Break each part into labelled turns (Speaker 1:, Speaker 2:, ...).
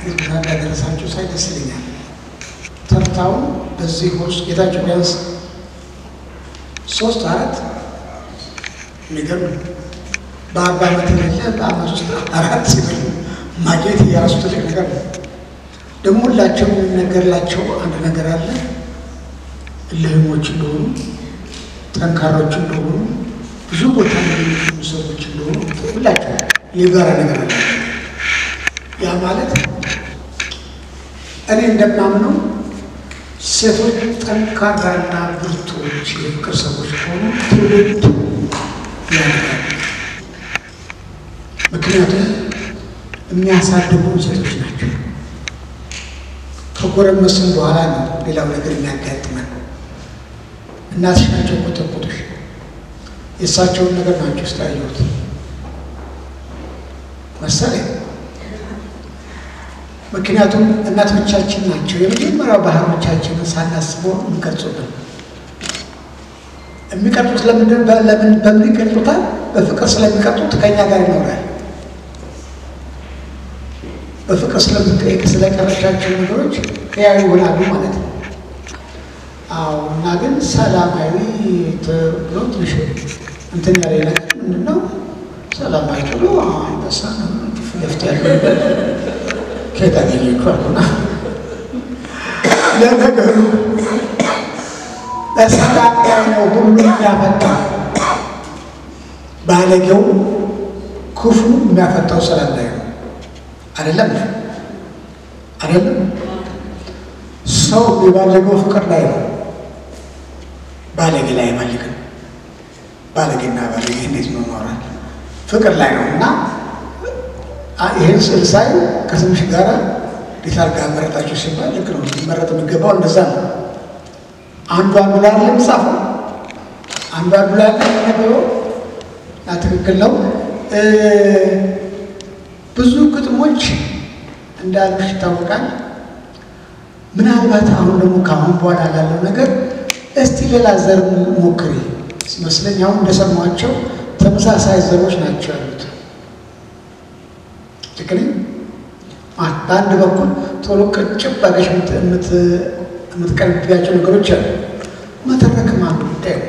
Speaker 1: ይዛጋ ደረሳችሁ ሳይደስ ይለኛል ተርታው በዚህ ውስጥ ጌታቸው ቢያንስ 3-4 የሚገርም በ40 ዓመት የሌለ በአመት ውስጥ 4 ሲበሉ ማግኘት የራሱ ትልቅ ነገር ነው። ደግሞ ሁላቸው የሚነገርላቸው አንድ ነገር አለ። እልህሞች እንደሆኑ ጠንካሮች እንደሆኑ ብዙ ቦታ የሚገኙ ሰዎች እንደሆኑ ሁላቸው የጋራ ነገር አለ። ያ ማለት እኔ እንደማምነው ሴቶች ጠንካራና ብርቱዎች የፍቅር ሰዎች ከሆኑ ትውልድ ያድጋል። ምክንያቱም የሚያሳድጉ ሴቶች ናቸው። ከጎረመስን በኋላ ነው ሌላው ነገር የሚያጋጥመን። እናትሽ ናቸው ኮተኮቶሽ የእሳቸውን ነገር ናቸው ስታየሁት መሰለኝ። ምክንያቱም እናቶቻችን ናቸው የመጀመሪያው ባህሎቻችንን ሳናስበው የሚቀርጹብን። የሚቀርጹት በምን ይቀርጹታል? በፍቅር ስለሚቀርጹት ከኛ ጋር ይኖራል። በፍቅር ስለምትጠይቅ ስለቀረቻቸው ነገሮች ሕያው ይሆናሉ ማለት ነው። አዎ። እና ግን ሰላማዊ ብሎ ትንሽ እንትን ያለ ነገር ምንድን ነው? ሰላማዊ ብሎ አንበሳ ለፍት ያለ ከየት አገኘሁ አልኩና ለነገሩ በሰላም ነው ሁሉ የሚያፈታ ባለጌው ክፉ የሚያፈታው ሰላም ላይ ነው። አይደለም ሰው የሚባለገው ፍቅር ላይ ነው። ባለጌ ላይ አይባልግም። ባለጌና ባለጌ እንዴት ነው ማውራት? ፍቅር ላይ ነው። እና ይህን ስዕል ሳይ ከትንሽ ጋራ እንዴት አድርጋ መረጣቸው ሲባል ልክ ነው። ሊመረጥ የሚገባው እንደዛ ነው። አንዱ ላይ ጻፈው፣ አንዱ ላይ ነበረው። ትክክል ነው። ብዙ ግጥሞች እንዳሉሽ ይታወቃል። ምናልባት አሁን ደግሞ ከአሁን በኋላ ላለው ነገር እስቲ ሌላ ዘር ሞክሪ ሲመስለኝ አሁን እንደሰማቸው ተመሳሳይ ዘሮች ናቸው ያሉት። ልክ ነኝ? በአንድ በኩል ቶሎ ቅጭብ ባገሽ የምትቀርቢያቸው ነገሮች አሉ። መተረክም አንዱ ጉዳይ ነው።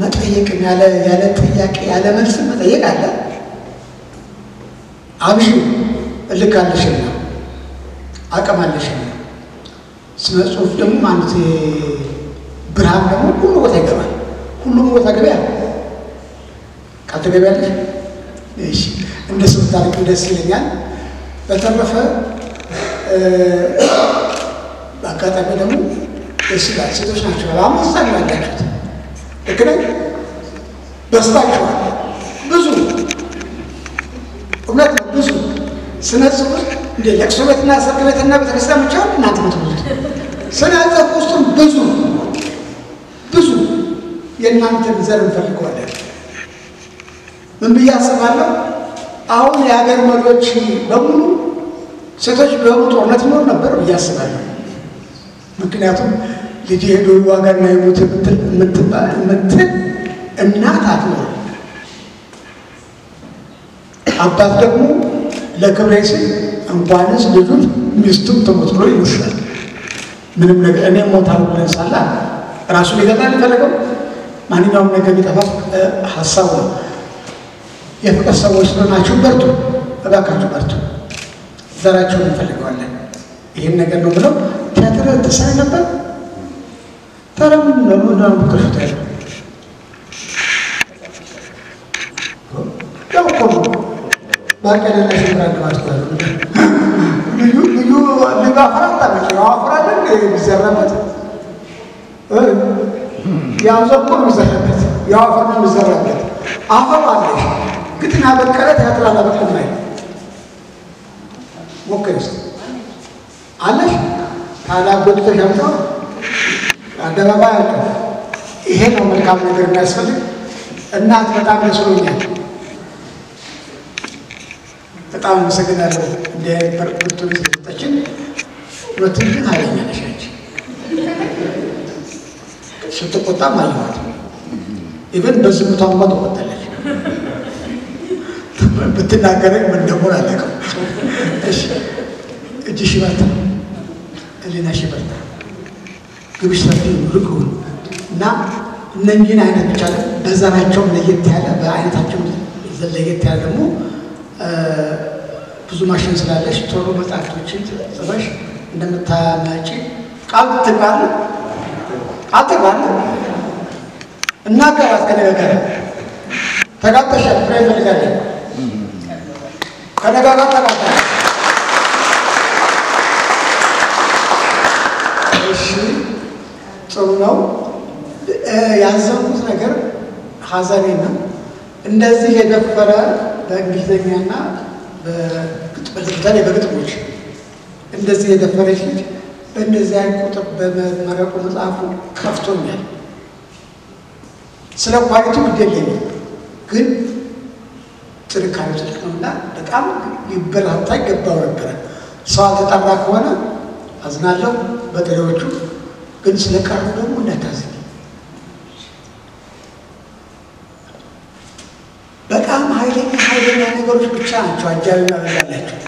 Speaker 1: መጠየቅም ያለ ጥያቄ ያለ መልስ መጠየቅ አለ። አብሹ እልክ አለሽና አቅም አለሽና ስነ ጽሁፍ ደግሞ ማለት ብርሃን ደግሞ ሁሉ ቦታ ይገባል። ሁሉም ቦታ ገበያ ካተገበያለሽ እሺ እንደሱ ታሪክ ደስ ይለኛል። በተረፈ በአጋጣሚ ደግሞ ደስ ይላል። ሴቶች ናቸው አመሳኝ ያላችሁት ልክ ነኝ። በስታችኋል ብዙ እውነት ነው። ብዙ ስነ ጽሁፍ እንደ ለቅሶ ቤትና ሰርግ ቤትና ቤተክርስቲያን ብቻ እናንተ ምትሉት ስነ ጽሁፍ ውስጥም ብዙ የእናንተን ዘር እንፈልገዋለን። ምን ብዬ አስባለሁ? አሁን የሀገር መሪዎች በሙሉ ሴቶች ቢሆኑ ጦርነት ይኖር ነበር ብዬ አስባለሁ። ምክንያቱም ልጅ ሄዶ ዋጋና የሞት የምትል እናት አትኖርም። አባት ደግሞ ለክብሬ ሲል እንኳንስ ልጁን ሚስቱም ትሞት ብሎ ይመስላል። ምንም ነገር እኔ ሞታለሁ ብለን ሳላ ራሱ ሊገጣል የፈለገው ማንኛውም ነገር ቢጠፋ ሀሳቡ ነው። የፍቅር ሰዎች ስለሆናችሁ በርቱ፣ እባካችሁ በርቱ። ዘራቸውን እንፈልገዋለን። ይህን ነገር ነው ብለው ቲያትር ተሳይ ነበር። ተረም ነው ከፍታ ያለው ያው እኮ ባቀለለ ሽምራን ማስተዋል ልዩ ልጋፋታ ነው ያወራለን ይዘራበት ያውዘቁ ነው ይዘራበት ያወራና ይዘራበት አፈር አለሽ ግጥና በቀለ ቲያትር አላበቀም ላይ ሞከረስ አለሽ ታላጎት ተሻምጣው አደባባይ አለ። ይሄ ነው መልካም ነገር የሚያስፈልግ። እናት በጣም ደስሎኛል። በጣም አመሰግናለሁ። እንደ በርክቱ ተሰጠችን ወጥን ኃይለኛ ነሽ አንቺ። ስትቆጣ ማለት ኢቨን በዝምታ እንኳን ተቆጣለች። ብትናገረኝ ምን እንደሆነ አላውቅም። እሺ እጅሽ ይበርታ ህሊናሽ ይበርታ ግብሽ ሰፊ ርቅ ሁኑ እና እነኚህን አይነት ብቻ በዘራቸውም ለየት ያለ በአይነታቸው ለየት ያለ ደግሞ ብዙ ማሽን ስላለሽ ቶሎ መጽሐፍቶችን ጽፈሽ እንደምታመጪ ቃል ትገባለህ እና ከራስ ከነገር ተጋጠሻል ፍሬ ፈልጋለህ ከነጋጋ ተጋጠሻል እሺ ጥሩ ነው ያዘንኩት ነገር ሐዘኔና እንደዚህ የደፈረ በእንግሊዘኛና በግጥም በግጥሞች እንደዚህ የደፈረች ልጅ በእንደዚህ አይነት ቁጥር በመረቁ መጽሐፉ ከፍቶኛል። ስለ ኳሊቲው ይደለኛል ግን ጥንካሬው ትልቅ ነውና በጣም ሊበረታታ ይገባው ነበረ። ሰው አልተጠራ ከሆነ አዝናለሁ በጥሬዎቹ ግን ስለቀሩ ደግሞ እንዳታዝኝ። በጣም ኃይለኛ ነገሮች ብቻ ናቸው አጃቢ ያበዛላቸው።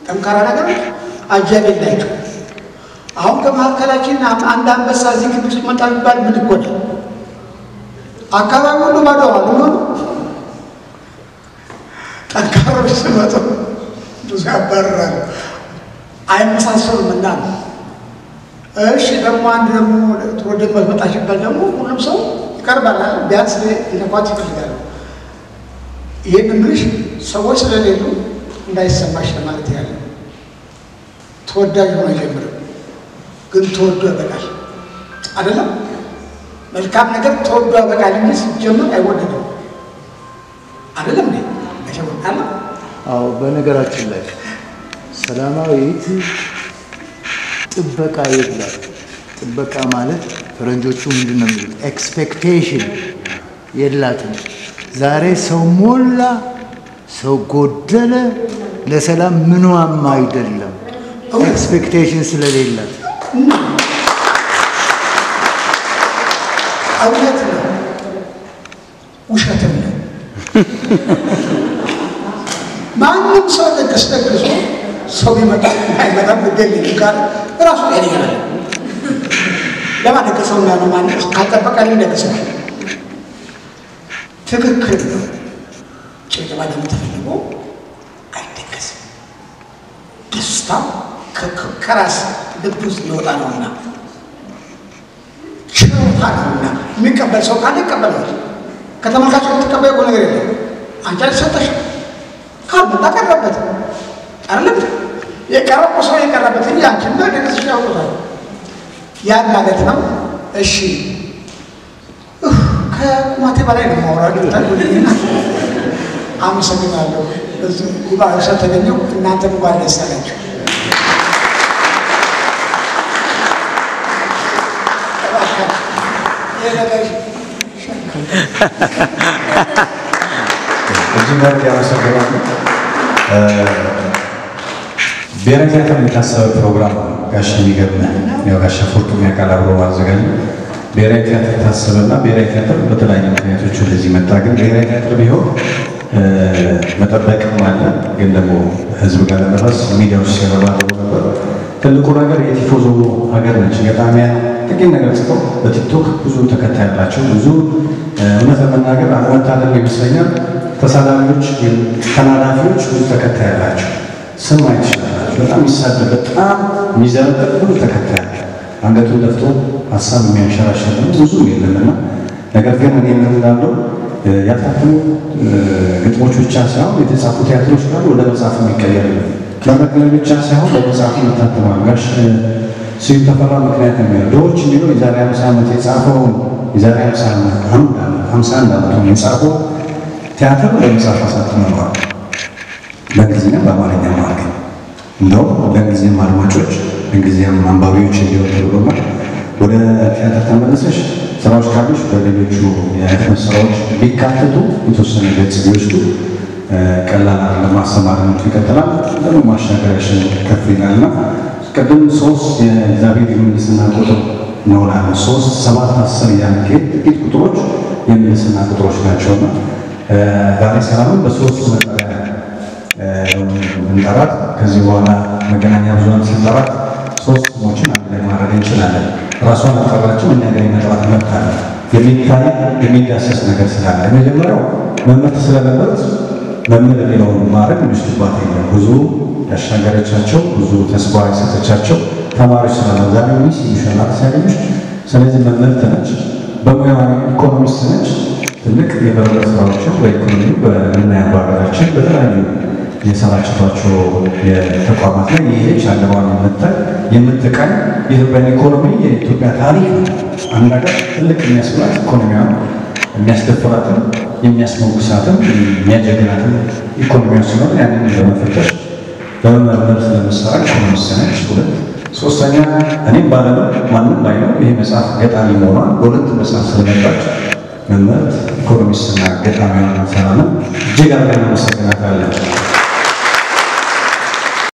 Speaker 1: ጠንካራ ነገሮች አጃቢ ናቸው። አሁን ከመካከላችን አንድ አንበሳ እዚህ ግቢ ውስጥ መጣ ቢባል ምን ይጎዳል? አካባቢ ሁሉ ባዶ ነው። ጠንካሮች ሲመጡ ብዙ ያባርራሉ አይመሳሰሉም እና እሺ ደግሞ አንድ ደግሞ ወደ መጣ ሲባል ደግሞ ሁሉም ሰው ይቀርባል ቢያንስ ለኳት ይፈልጋል። ይሄን ምንሽ ሰዎች ስለሌሉ እንዳይሰማሽ ለማለት ያለ ተወዳጅ ሆኖ አይጀምርም ግን ተወዶ ያበቃል አይደለም። መልካም ነገር ተወዶ ያበቃል እንጂ ሲጀምር አይወደድም አይደለም እንዴ? አይሸወጣል።
Speaker 2: አዎ በነገራችን ላይ ሰላማዊት ጥበቃ ይላል። ጥበቃ ማለት ፈረንጆቹ ምንድነው የሚሉት? ኤክስፔክቴሽን የላትም። ዛሬ ሰው ሞላ ሰው ጎደለ ለሰላም ምንም አይደለም ኤክስፔክቴሽን ስለሌላት
Speaker 1: እውነት ነው ውሸትም ነው። ማንም ሰው ደግሶ ሰው ይመጣል አይመጣም በደል ጋር ራሱ ያለኛል ለማን ደግሰውና ነው ማለት ካልጠበቀልኝ ደግሰው ትክክል ነው። ጭብጨባ ለምትፈልጉ አይደገስም። ደስታ ከራስ ልብ ውስጥ ይወጣ ነውና ችሎታ ነውና የሚቀበል ሰው ካለ ይቀበላል። ከተመልካቹ የምትቀበል ነገር የለም። አንቺ አልሰጠሽ ካልመጣ ቀረበት አይደለም የቀረበ ሰው የቀረበት እንጂ አንቺን በደግስሽ ያውቁታል ያን ማለት ነው። እሺ ከማቴ በላይ ነው ማውራድ ታልኩኝና አመሰግናለሁ። በዚህ ጉባኤ ስለተገኘው እናንተም እንኳን ደስ አላችሁ።
Speaker 3: እዚህ ጋር ያመሰግናለሁ። ብሔራዊ ቲያትር የታሰበ ፕሮግራም ጋሽ የሚገርም ያው ጋሽ ፎርቱ የሚያቀርበው አዘጋጅ ብሔራዊ ቲያትር የታሰበና ብሔራዊ ቲያትር በተለያዩ ምክንያቶች እንደዚህ መጣ። ግን ብሔራዊ ቲያትር ቢሆን መጠበቅም አለ። ግን ደግሞ ህዝብ ጋር ለመድረስ ሚዲያዎች ሲረባ ነበር። ትልቁ ነገር የቲፎዞ ሀገር ነች። ገጣሚያን ጥቂት ነገር ጽፈው በቲክቶክ ብዙ ተከታይ ያላቸው ብዙ እውነት ለመናገር አለመታደል ይመስለኛል ተሳዳቢዎች ተናዳፊዎች ብዙ ተከታይ ያላቸው ስም አይችላላችሁ። በጣም ይሳደብ በጣም የሚዘረጠጥ ብዙ ተከታይ ያለ አንገቱን ደፍቶ ሀሳብ የሚያንሸራሸር ብዙ የለምና ነገር ግን እኔ የምንላለው ያታተሙ ግጥሞች ብቻ ሳይሆን የተጻፉ ቲያትሮች ካሉ ወደ መጽሐፍ የሚቀየር ለመቅለል ብቻ ሳይሆን ለመጽሐፍ ይታተማል። ጋሽ ስዩም ተፈራ ምክንያት የሚሆን ድሆች የሚለው የዛሬ 50 ዓመት የጻፈውን የዛሬ 51 ዓመት የጻፈው ቲያትር ለመጽሐፍ አሳትመዋል። በእንግሊዝኛ በአማርኛ ማለት ነው። እንደው ለእንግሊዝኛም አድማጮች እንግሊዝኛም አንባቢዎች እንዲሆን ተብሎና ወደ ቲያትር ተመለሰሽ ስራዎች ካሉሽ በሌሎቹ የህትመት ስራዎች ቢካተቱ የተወሰነ ገጽ ቢወስዱ ቀላል ለማስተማርነቱ ይቀጥላል። ደግሞ ማሻገሪያሽን ከፍ ይላልና ቅድም 3 የእግዚአብሔር የምንስና ቁጥር ነው ላለ 3 7 10 ያንኬ ጥቂት ቁጥሮች የምንስና ቁጥሮች ናቸውና ዛሬ ሰላምን በ3 መጠሪያ ስንጠራት ከዚህ በኋላ መገናኛ ብዙሃን ስንጠራት ሶስት ስሞችን አንድ ላይ ማድረግ እንችላለን። ራሷን አጠራችው እኛ ጋር የመጥራት መብት አለ። የሚታይ የሚዳሰስ ነገር ስላለ የመጀመሪያው መምህርት ስለነበሩት መምህር የሚለውን ማድረግ የሚወስድባት የለም። ብዙ ያሻገረቻቸው ብዙ ተስፋ የሰጠቻቸው ተማሪዎች ስላለ ዛሬ ሚስ ይሻላል ሲያገኙሽ። ስለዚህ መምህርት ነች፣ በሙያ ኢኮኖሚስት ነች። ትልቅ የበረከት ስራዎችን በኢኮኖሚ በምናያ በሀገራችን በተለያዩ የሰራችባቸው የተቋማት ላይ ይሄች አለማን የምትቃኝ የኢትዮጵያን ኢኮኖሚ የኢትዮጵያ ታሪክ አንድ ሀገር ትልቅ የሚያስብላት ኢኮኖሚያ የሚያስደፍራትን የሚያስሞግሳትን የሚያጀግናትን ኢኮኖሚያ ስለሆነ ያንን በመፈተሽ በመመርመር ስለምሰራ ኢኮኖሚስት ነች። ሁለት ሶስተኛ እኔም ባለነው ማንም ላይ ነው ይሄ መጽሐፍ ገጣሚ መሆኗን በሁለት መጽሐፍ ስለመጣች መምህርት ኢኮኖሚስትና ገጣሚ ሆና ሰራና እጅግ አድርገን እናመሰግናታለን።